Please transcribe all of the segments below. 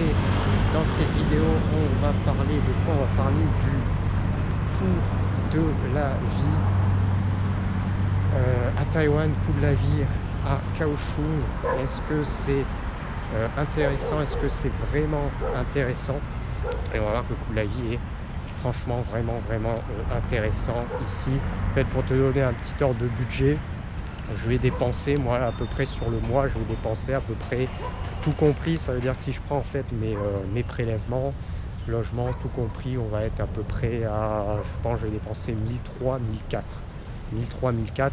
Et dans cette vidéo, on va parler de quoi? On va parler du coût de la vie à Taïwan, coût de la vie à Kaohsiung. Est-ce que c'est intéressant? Est-ce que c'est vraiment intéressant? Et on va voir que le coût de la vie est franchement vraiment intéressant ici. En fait, pour te donner un petit ordre de budget, je vais dépenser, moi, à peu près sur le mois, je vais dépenser à peu près tout compris. Ça veut dire que si je prends en fait mes prélèvements, logement, tout compris, on va être à peu près à, je pense, je vais dépenser 1003-1004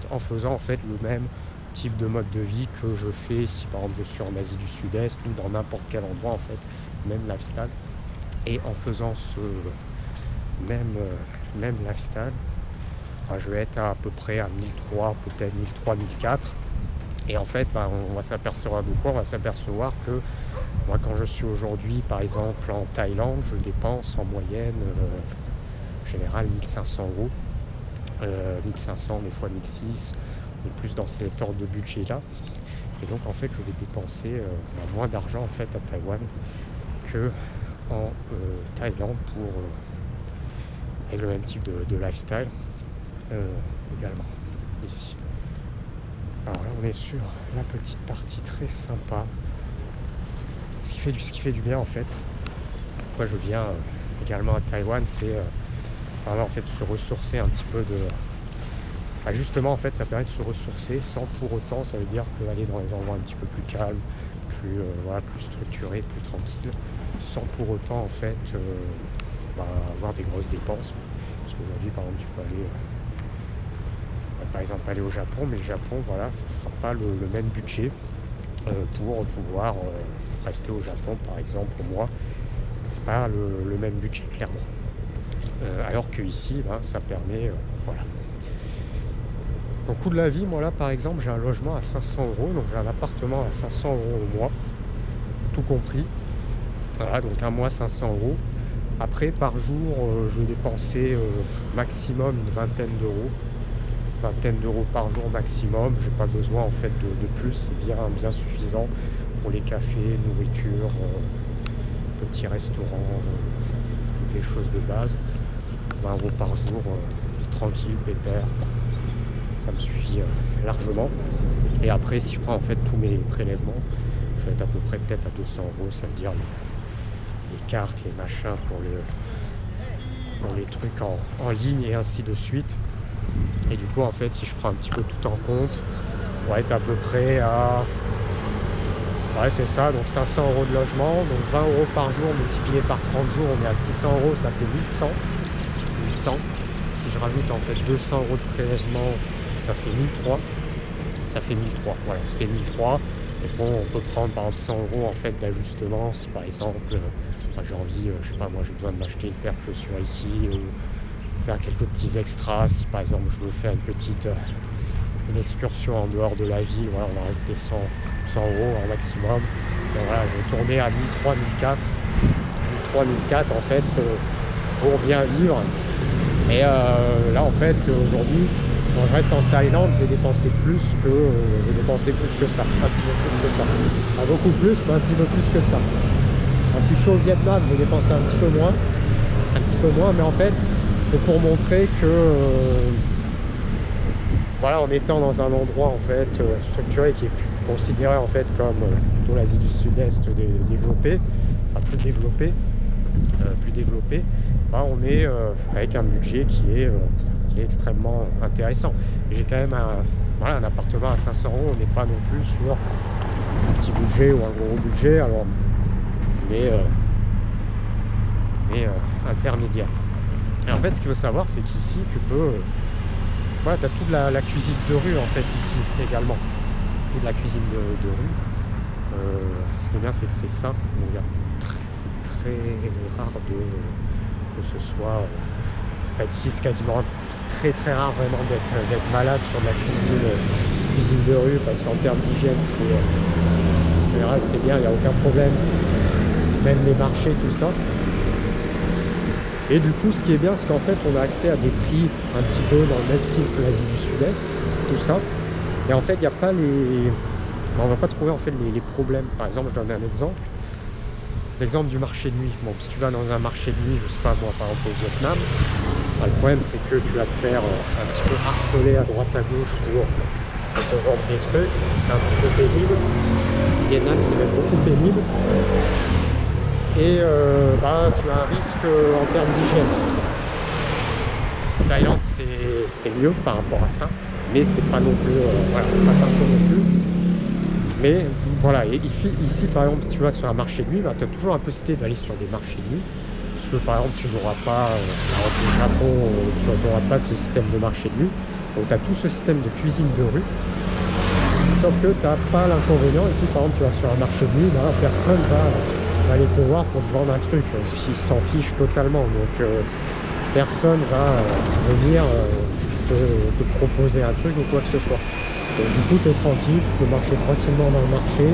en faisant en fait le même type de mode de vie que je fais si par exemple je suis en Asie du Sud-Est ou dans n'importe quel endroit, en fait, même lifestyle. Et en faisant ce même lifestyle, je vais être à peu près à 1003, peut-être 1004. Et en fait, on va s'apercevoir de quoi? On va s'apercevoir que moi, quand je suis aujourd'hui, par exemple, en Thaïlande, je dépense en moyenne, en général, 1500 euros. 1500, des fois 1600. On est plus dans cet ordre de budget-là. Et donc, en fait, je vais dépenser moins d'argent, en fait, à Taïwan que en Thaïlande pour avec le même type de lifestyle également ici. Alors là on est sur la petite partie très sympa, ce qui fait du bien en fait. Pourquoi je viens également à Taïwan, c'est vraiment en fait se ressourcer un petit peu de... justement en fait ça permet de se ressourcer sans pour autant, ça veut dire qu'aller dans les endroits un petit peu plus calmes, plus structurés, plus tranquilles, sans pour autant en fait avoir des grosses dépenses. Parce qu'aujourd'hui par exemple tu peux aller par exemple aller au Japon, mais le Japon voilà, ça ne sera pas le même budget pour pouvoir rester au Japon par exemple. Pour moi c'est pas le même budget clairement, alors que ici ça permet voilà. Donc coût de la vie, moi là par exemple j'ai un logement à 500 euros, donc j'ai un appartement à 500 euros au mois, tout compris. Voilà, donc un mois 500 euros. Après par jour je dépensais maximum une vingtaine d'euros par jour maximum. J'ai pas besoin en fait de plus, c'est bien suffisant pour les cafés, nourriture, petits restaurants, toutes les choses de base. 20 euros par jour, tranquille, pépère, ça me suffit largement. Et après si je prends en fait tous mes prélèvements, je vais être à peu près peut-être à 200 euros, ça veut dire les cartes, les machins pour les trucs en ligne et ainsi de suite. Et du coup en fait si je prends un petit peu tout en compte, on va être à peu près à, ouais c'est ça, donc 500 euros de logement, donc 20 euros par jour multiplié par 30 jours, on est à 600 euros, ça fait 1100. Si je rajoute en fait 200 euros de prélèvement, ça fait 1003. Voilà, ça fait 1003. Et bon, on peut prendre par exemple 100 euros en fait d'ajustement si par exemple j'ai envie, je sais pas, moi j'ai besoin de m'acheter une paire de chaussures ici, ou faire quelques petits extras si par exemple je veux faire une excursion en dehors de la ville. Voilà, on va rajouter 100 euros en maximum. Donc voilà, je vais tourner à 1003, 1004 en fait pour bien vivre. Et là en fait aujourd'hui, quand je reste en Thaïlande, je vais dépenser plus que ça, un petit peu plus que ça, pas beaucoup plus, mais un petit peu plus que ça. Alors, si je suis au Vietnam, je vais dépenser un petit peu moins, mais en fait c'est pour montrer que voilà, en étant dans un endroit en fait structuré qui est considéré en fait comme plutôt l'Asie du Sud-Est développée, enfin plus développé, on est avec un budget qui est extrêmement intéressant. Et j'ai quand même un appartement à 500 euros, on n'est pas non plus sur un petit budget ou un gros budget, alors mais intermédiaire. Et en fait ce qu'il faut savoir c'est qu'ici tu peux voilà, tu as toute la cuisine de rue en fait ici également, toute la cuisine de rue. Ce qui est bien c'est que c'est sain, c'est très rare que ce soit en fait ici c'est très rare vraiment d'être malade sur de la cuisine de rue, parce qu'en termes d'hygiène en général c'est bien, il n'y a aucun problème, même les marchés, tout ça. Et du coup ce qui est bien c'est qu'en fait on a accès à des prix un petit peu dans le même style que l'Asie du Sud-Est, tout ça. Et en fait il n'y a pas on va pas trouver en fait les problèmes. Par exemple je donne un exemple, l'exemple du marché de nuit. Bon, si tu vas dans un marché de nuit, je sais pas moi, par exemple au Vietnam, bah, le problème c'est que tu vas te faire un petit peu harceler à droite à gauche pour te vendre des trucs. C'est un petit peu pénible. Au Vietnam, c'est même beaucoup pénible. Et bah, tu as un risque en termes d'hygiène. En Thaïlande, c'est mieux par rapport à ça, mais c'est pas non plus, voilà, c'est pas parfait non plus. Mais voilà, et ici par exemple, si tu vas sur un marché de nuit, bah, tu as toujours la possibilité d'aller sur des marchés de nuit. Parce que par exemple, tu n'auras pas, alors au Japon, tu n'auras pas ce système de marché de nuit. Donc tu as tout ce système de cuisine de rue. Sauf que tu n'as pas l'inconvénient. Ici par exemple, tu vas sur un marché de nuit, bah, personne va aller te voir pour te vendre un truc. Ils s'en fichent totalement. Donc personne va venir te proposer un truc ou quoi que ce soit. Donc du coup tu es tranquille, tu peux marcher tranquillement dans le marché.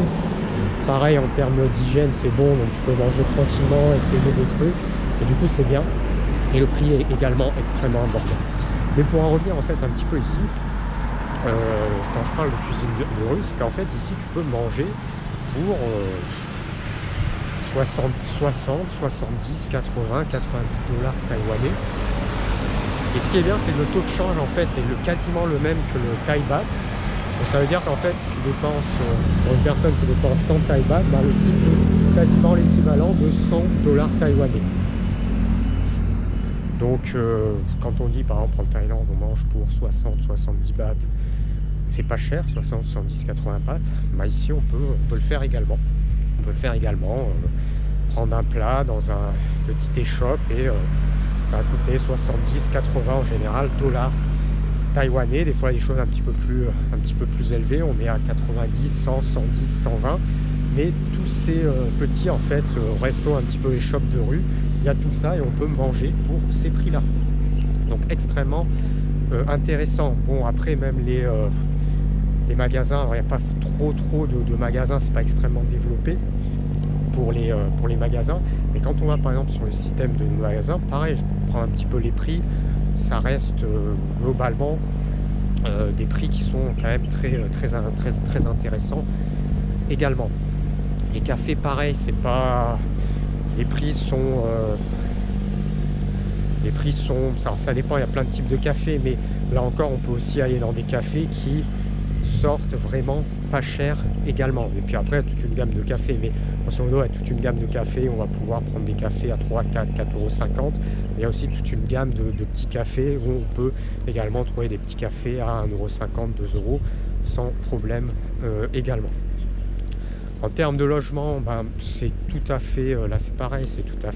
Pareil en termes d'hygiène c'est bon, donc tu peux manger tranquillement, essayer des trucs. Et du coup c'est bien. Et le prix est également extrêmement important. Mais pour en revenir en fait un petit peu ici, quand je parle de cuisine de rue, c'est qu'en fait ici tu peux manger pour 60, 70, 80, 90 dollars taïwanais. Et ce qui est bien, c'est que le taux de change en fait est quasiment le même que le Thai baht. Donc ça veut dire qu'en fait, si tu dépenses, pour une personne qui dépense 100 Thai baht, bah ici c'est quasiment l'équivalent de 100 dollars taïwanais. Donc quand on dit par exemple en Thaïlande, on mange pour 60, 70 bahts, c'est pas cher, 60, 70, 80 bahts. Bah ici on peut le faire également. On peut le faire également, prendre un plat dans un petit échoppe et ça va coûter 70, 80 en général dollars taïwanais. Des fois des choses un petit peu plus élevées, on met à 90, 100, 110, 120. Mais tous ces petits en fait restos, un petit peu échoppes de rue, il y a tout ça et on peut manger pour ces prix-là. Donc extrêmement intéressant. Bon après même les magasins, alors il n'y a pas trop de magasins, c'est pas extrêmement développé pour les magasins, mais quand on va par exemple sur le système de magasins, pareil, je prends un petit peu les prix, ça reste globalement des prix qui sont quand même très intéressants également. Les cafés pareil, c'est pas, les prix sont alors ça dépend, il y a plein de types de cafés, mais là encore on peut aussi aller dans des cafés qui sortent vraiment pas cher également. Et puis après, toute une gamme de cafés, mais grosso modo, avec toute une gamme de cafés, on va pouvoir prendre des cafés à 3, 4, 4,50 €. Il y a aussi toute une gamme de petits cafés où on peut également trouver des petits cafés à 1,50 €, 2 € sans problème également. En termes de logement, ben, c'est tout à fait, là c'est pareil, c'est tout à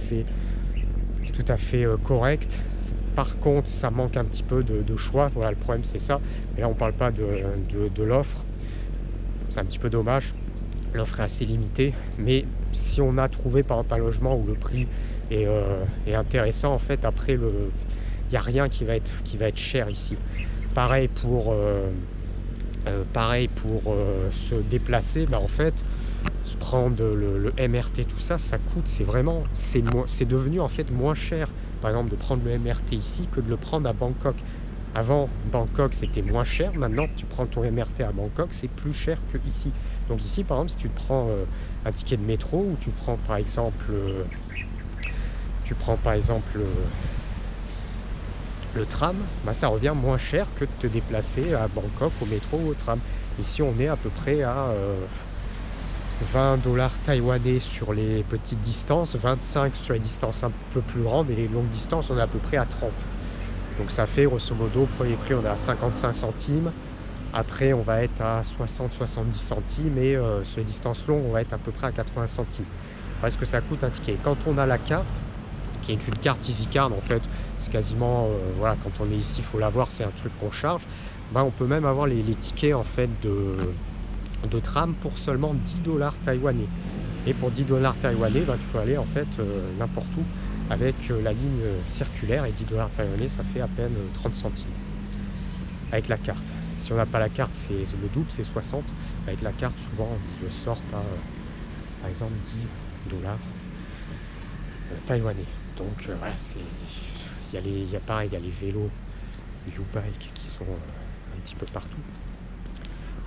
fait correct. Par contre, ça manque un petit peu de choix. Voilà, le problème c'est ça. Et là, on parle pas de l'offre. C'est un petit peu dommage. L'offre est assez limitée. Mais si on a trouvé par exemple un logement où le prix est intéressant, en fait, après, il n'y a rien qui va être cher ici. Pareil pour se déplacer. Ben, en fait, prendre le MRT, tout ça, ça coûte. C'est devenu en fait moins cher. Par exemple, de prendre le MRT ici que de le prendre à Bangkok. Avant, Bangkok, c'était moins cher. Maintenant, tu prends ton MRT à Bangkok, c'est plus cher que ici. Donc ici, par exemple, si tu prends un ticket de métro ou tu prends par exemple, le tram, bah, ça revient moins cher que de te déplacer à Bangkok au métro ou au tram. Ici, on est à peu près à 20 dollars taïwanais sur les petites distances, 25 sur les distances un peu plus grandes, et les longues distances on est à peu près à 30. Donc ça fait grosso modo, premier prix on est à 55 centimes, après on va être à 60-70 centimes, et sur les distances longues on va être à peu près à 80 centimes. Voilà ce que ça coûte un ticket. Quand on a la carte, qui est une carte EasyCard en fait, c'est quasiment, voilà, quand on est ici il faut l'avoir, c'est un truc qu'on charge, ben, on peut même avoir les tickets en fait de tram pour seulement 10 dollars taïwanais. Et pour 10 dollars taïwanais, ben, tu peux aller en fait n'importe où avec la ligne circulaire, et 10 dollars taïwanais, ça fait à peine 30 centimes avec la carte. Si on n'a pas la carte, c'est le double, c'est 60. Avec la carte, souvent, ils le sortent à, par exemple, 10 dollars taïwanais. Donc voilà, il y a les vélos U-Bike qui sont un petit peu partout.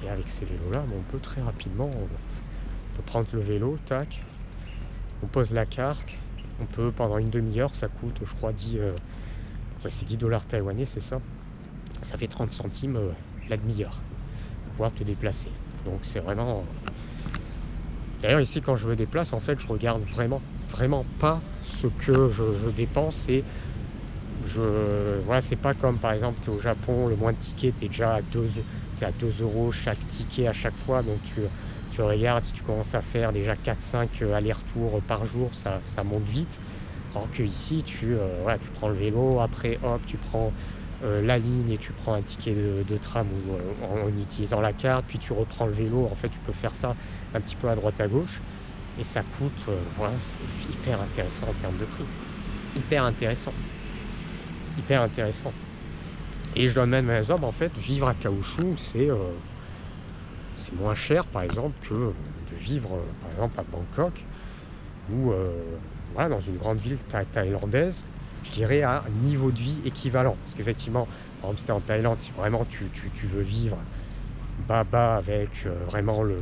Et avec ces vélos là, on peut très rapidement, on peut prendre le vélo, tac, On pose la carte, on peut pendant une demi-heure, ça coûte je crois c'est 10 dollars taïwanais, c'est ça. Ça fait 30 centimes la demi-heure pour pouvoir te déplacer. Donc c'est vraiment... D'ailleurs ici quand je me déplace, en fait je regarde vraiment pas ce que je dépense, et voilà, c'est pas comme par exemple tu es au Japon, le moins de tickets, tu es déjà à 2 € chaque ticket à chaque fois, donc tu regardes, si tu commences à faire déjà 4-5 allers-retours par jour, ça monte vite. Alors que ici tu prends le vélo, après hop tu prends la ligne et tu prends un ticket de tram en utilisant la carte, puis tu reprends le vélo. En fait tu peux faire ça un petit peu à droite à gauche, et ça coûte, c'est hyper intéressant en termes de prix, hyper intéressant. Et je donne même un exemple, en fait vivre à Kaohsiung c'est moins cher par exemple que de vivre par exemple à Bangkok, ou dans une grande ville thaïlandaise, je dirais à un niveau de vie équivalent. Parce qu'effectivement, par exemple si t'es en Thaïlande, si vraiment tu veux vivre bas avec vraiment le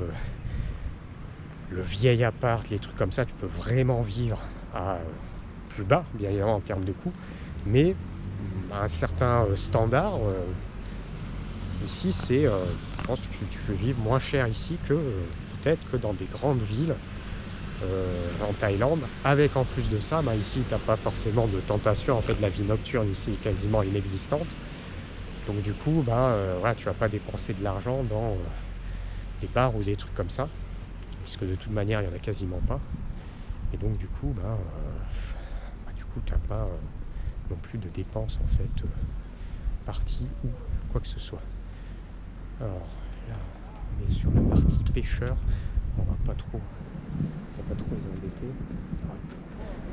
vieil appart, les trucs comme ça, tu peux vraiment vivre à plus bas, bien évidemment en termes de coût, mais à un certain standard, ici c'est, je pense que tu peux vivre moins cher ici que peut-être que dans des grandes villes en Thaïlande, avec en plus de ça, ici t'as pas forcément de tentation, en fait la vie nocturne ici est quasiment inexistante, donc du coup tu vas pas dépenser de l'argent dans des bars ou des trucs comme ça, puisque de toute manière il y en a quasiment pas, et donc du coup t'as pas non plus de dépenses en fait parties ou quoi que ce soit. Alors là on est sur la partie pêcheur, on va pas trop les embêter.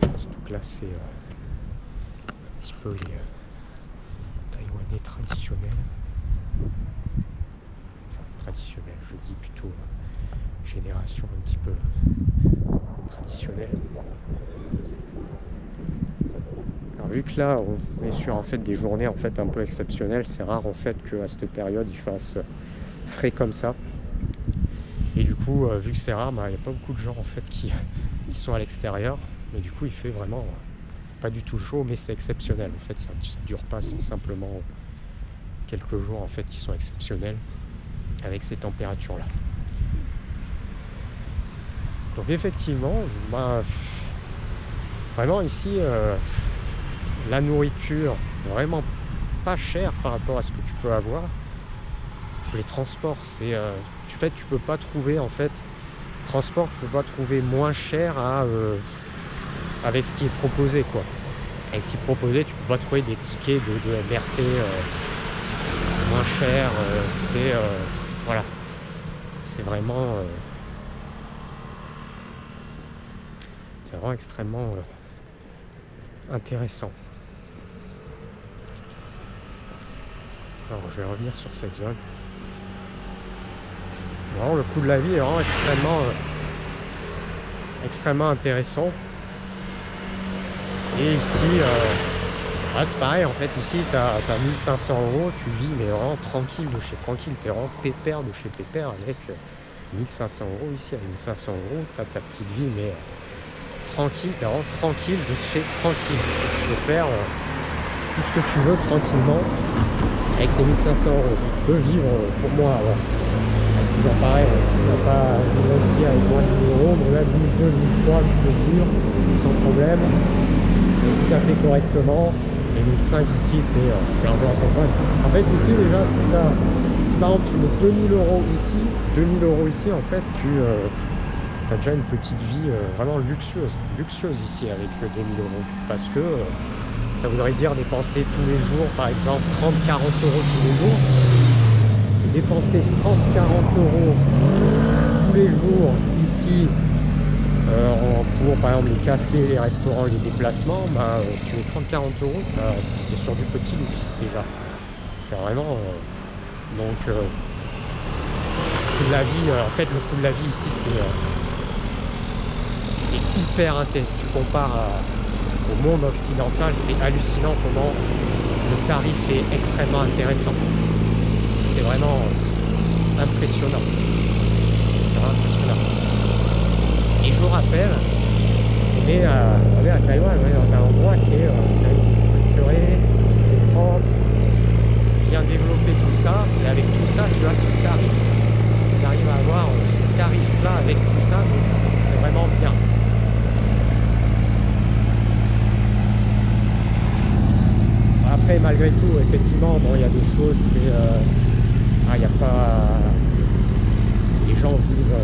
Donc là c'est un petit peu les Taïwanais traditionnels. Enfin traditionnels, je dis plutôt génération un petit peu traditionnelle. Alors vu que là on est sur en fait des journées en fait un peu exceptionnelles, c'est rare en fait qu'à cette période il fasse frais comme ça. Et du coup, vu que c'est rare, il n'y a pas beaucoup de gens en fait qui sont à l'extérieur. Mais du coup, il fait vraiment pas du tout chaud, mais c'est exceptionnel. En fait, ça dure pas, c'est simplement quelques jours en fait qui sont exceptionnels avec ces températures-là. Donc effectivement, vraiment ici, la nourriture vraiment pas chère par rapport à ce que tu peux avoir. Les transports, c'est tu peux pas trouver en fait transport, tu peux pas trouver moins cher avec ce qui est proposé quoi. Et si proposé, tu peux pas trouver des tickets de MRT moins chers. C'est vraiment extrêmement intéressant. Alors je vais revenir sur cette zone. Vraiment, le coût de la vie est vraiment extrêmement intéressant. Et ici, c'est pareil, en fait, ici, tu as 1500 €, tu vis, mais vraiment tranquille de chez tranquille, tu es vraiment pépère de chez pépère avec 1500 € ici, avec 1500 €, tu as ta petite vie, mais tranquille, tu es vraiment tranquille de chez tranquille. Tu peux faire tout ce que tu veux tranquillement avec tes 1500 €. Tu peux vivre, pour moi, c'est toujours pareil, tu n'as pas vivre ici avec moins de 1000 €, mais là 1002, 1003, tu peux vivre sans problème, tout à fait correctement. Et 1005 ici, tu es largement sans problème. En fait ici déjà, si par exemple tu mets 2000 € ici, en fait tu as déjà une petite vie vraiment luxueuse ici avec 2000 €, parce que ça voudrait dire dépenser tous les jours par exemple 30-40 € tous les jours. Dépenser 30-40 € tous les jours ici pour par exemple les cafés, les restaurants, les déplacements, si tu mets 30-40 €, tu es sur du petit luxe déjà. Tu as vraiment donc le coût de la vie, en fait le coût de la vie ici c'est hyper intense. Si tu compares au monde occidental, c'est hallucinant comment le tarif est extrêmement intéressant. C'est vraiment impressionnant. Et je vous rappelle Mais à Taïwan, on est dans un endroit qui est quand même structuré, qui est propre, bien développé, tout ça. Et avec tout ça, tu as ce tarif. On arrive à avoir ce tarif-là avec tout ça, donc c'est vraiment bien. Après, malgré tout, effectivement, bon, il y a des choses, c'est... il y a pas... Les gens vivent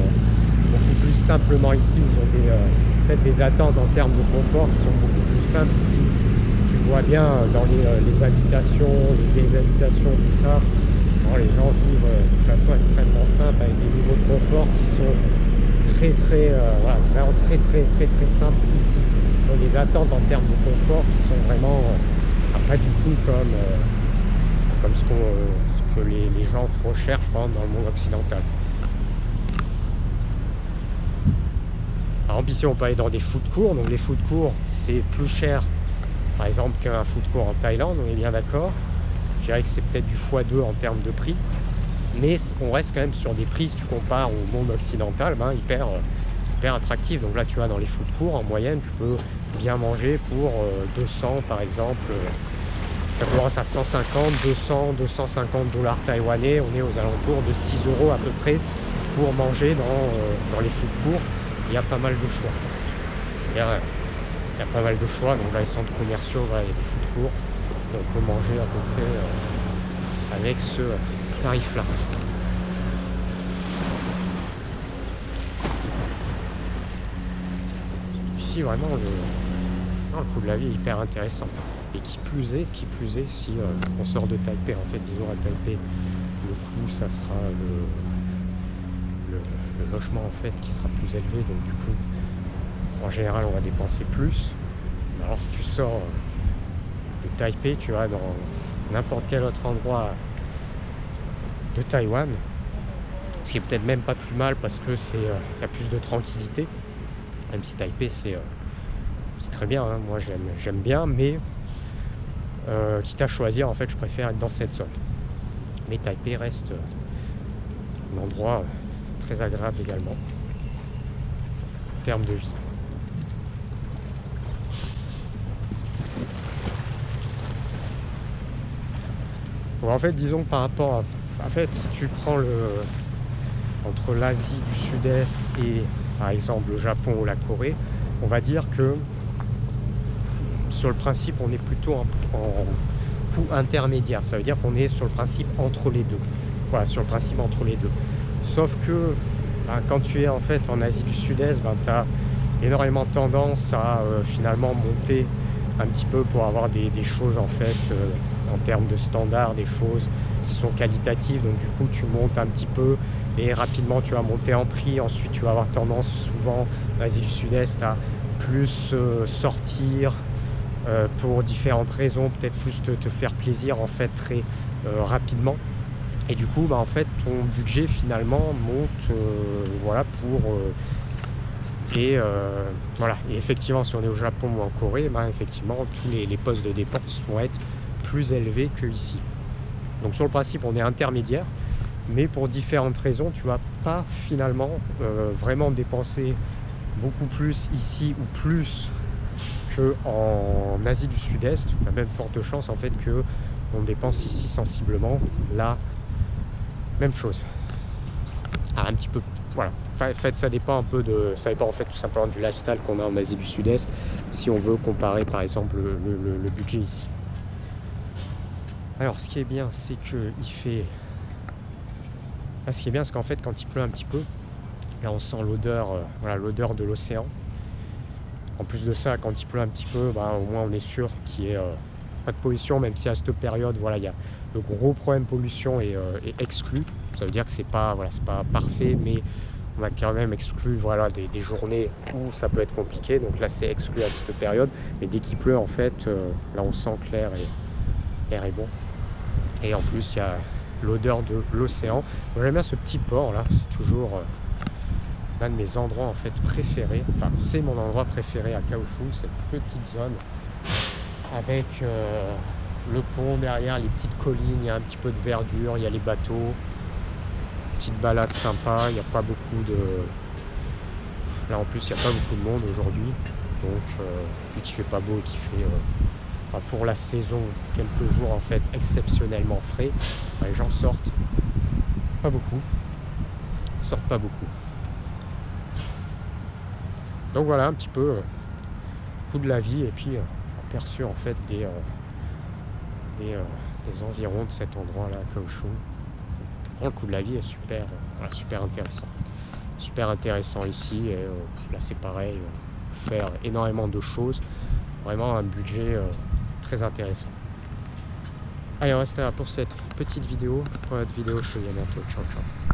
beaucoup plus simplement ici. Ils ont peut-être des attentes en termes de confort qui sont beaucoup plus simples ici. Tu vois bien dans les habitations, les vieilles habitations, tout ça. Bon, les gens vivent de façon extrêmement simple avec des niveaux de confort qui sont voilà, vraiment très simples ici. Donc des attentes en termes de confort qui sont vraiment pas du tout comme ce que les gens recherchent dans le monde occidental. Par exemple, ici on peut aller dans des food courts. Donc les food courts, c'est plus cher par exemple qu'un food court en Thaïlande, on est bien d'accord. Je dirais que c'est peut-être du x2 en termes de prix, mais on reste quand même sur des prix, si tu compares au monde occidental, hyper attractif. Donc là tu vois, dans les food courts en moyenne tu peux bien manger pour 200 par exemple, ça commence à 150, 200, 250 dollars taïwanais. On est aux alentours de 6 € à peu près pour manger dans les food courts. Il y a pas mal de choix. Il y a pas mal de choix. Donc dans les centres commerciaux, voilà, il y a des food courts. Et on peut manger à peu près avec ce tarif-là. Ici, vraiment, le coût de la vie est hyper intéressant. Et qui plus est, si on sort de Taipei, en fait, disons à Taipei, le coût, ça sera le logement en fait qui sera plus élevé, donc du coup en général on va dépenser plus. Alors si tu sors de Taipei, tu vas dans n'importe quel autre endroit de Taïwan, ce qui est peut-être même pas plus mal parce que y a plus de tranquillité, même si Taipei c'est très bien, hein. Moi j'aime bien, mais quitte à choisir, en fait je préfère être dans cette zone. Mais Taipei reste un endroit très agréable également en termes de vie. Bon, en fait, disons que par rapport à... En fait, si tu prends entre l'Asie du Sud-Est et par exemple le Japon ou la Corée, on va dire que sur le principe on est plutôt en coût intermédiaire. Ça veut dire qu'on est sur le principe entre les deux. Voilà, sur le principe entre les deux. Sauf que quand tu es en fait en Asie du Sud-Est, tu as énormément tendance à finalement monter un petit peu pour avoir des choses en fait en termes de standards, des choses qui sont qualitatives. Donc du coup tu montes un petit peu et rapidement tu vas monter en prix. Ensuite tu vas avoir tendance souvent en Asie du Sud-Est à plus sortir pour différentes raisons, peut-être plus te faire plaisir en fait très rapidement. Et du coup, en fait, ton budget finalement monte, voilà, voilà. Et effectivement, si on est au Japon ou en Corée, effectivement, tous les postes de dépenses vont être plus élevés que ici. Donc sur le principe, on est intermédiaire, mais pour différentes raisons, tu vas pas finalement vraiment dépenser beaucoup plus ici ou plus qu'en Asie du Sud-Est. Il y a même forte chance en fait que on dépense ici sensiblement. Là, même chose. Un petit peu, voilà. En fait, ça dépend un peu ça dépend en fait tout simplement du lifestyle qu'on a en Asie du Sud-Est, si on veut comparer par exemple le budget ici. Alors, ce qui est bien, c'est que il fait. Ce qui est bien, c'est qu'en fait, quand il pleut un petit peu, là, on sent l'odeur, voilà, l'odeur de l'océan. En plus de ça, quand il pleut un petit peu, au moins on est sûr qu'il n'y ait pas de pollution, même si à cette période, voilà, il y a le gros problème pollution est exclu. Ça veut dire que c'est pas parfait, mais on a quand même exclu, voilà, des journées où ça peut être compliqué. Donc là, c'est exclu à cette période. Mais dès qu'il pleut, en fait, là, on sent que l'air est bon. Et en plus, il y a l'odeur de l'océan. J'aime bien ce petit port là. C'est toujours l'un de mes endroits en fait préférés. Enfin, c'est mon endroit préféré à Kaohsiung, cette petite zone avec le pont derrière, les petites collines, il y a un petit peu de verdure, il y a les bateaux, petite balade sympa, il n'y a pas beaucoup de... Là en plus il n'y a pas beaucoup de monde aujourd'hui. Donc vu qu'il fait pas beau et qu'il fait pour la saison quelques jours en fait exceptionnellement frais, les gens sortent pas beaucoup. Sortent pas beaucoup. Donc voilà un petit peu coût de la vie et puis aperçu en fait des environs de cet endroit là à Kaohsiung. Le coût de la vie est super, super intéressant. Super intéressant ici. Et là c'est pareil, faire énormément de choses. Vraiment un budget très intéressant. Allez, on reste là pour cette petite vidéo. Pour notre vidéo, je te dis à bientôt. Ciao, ciao.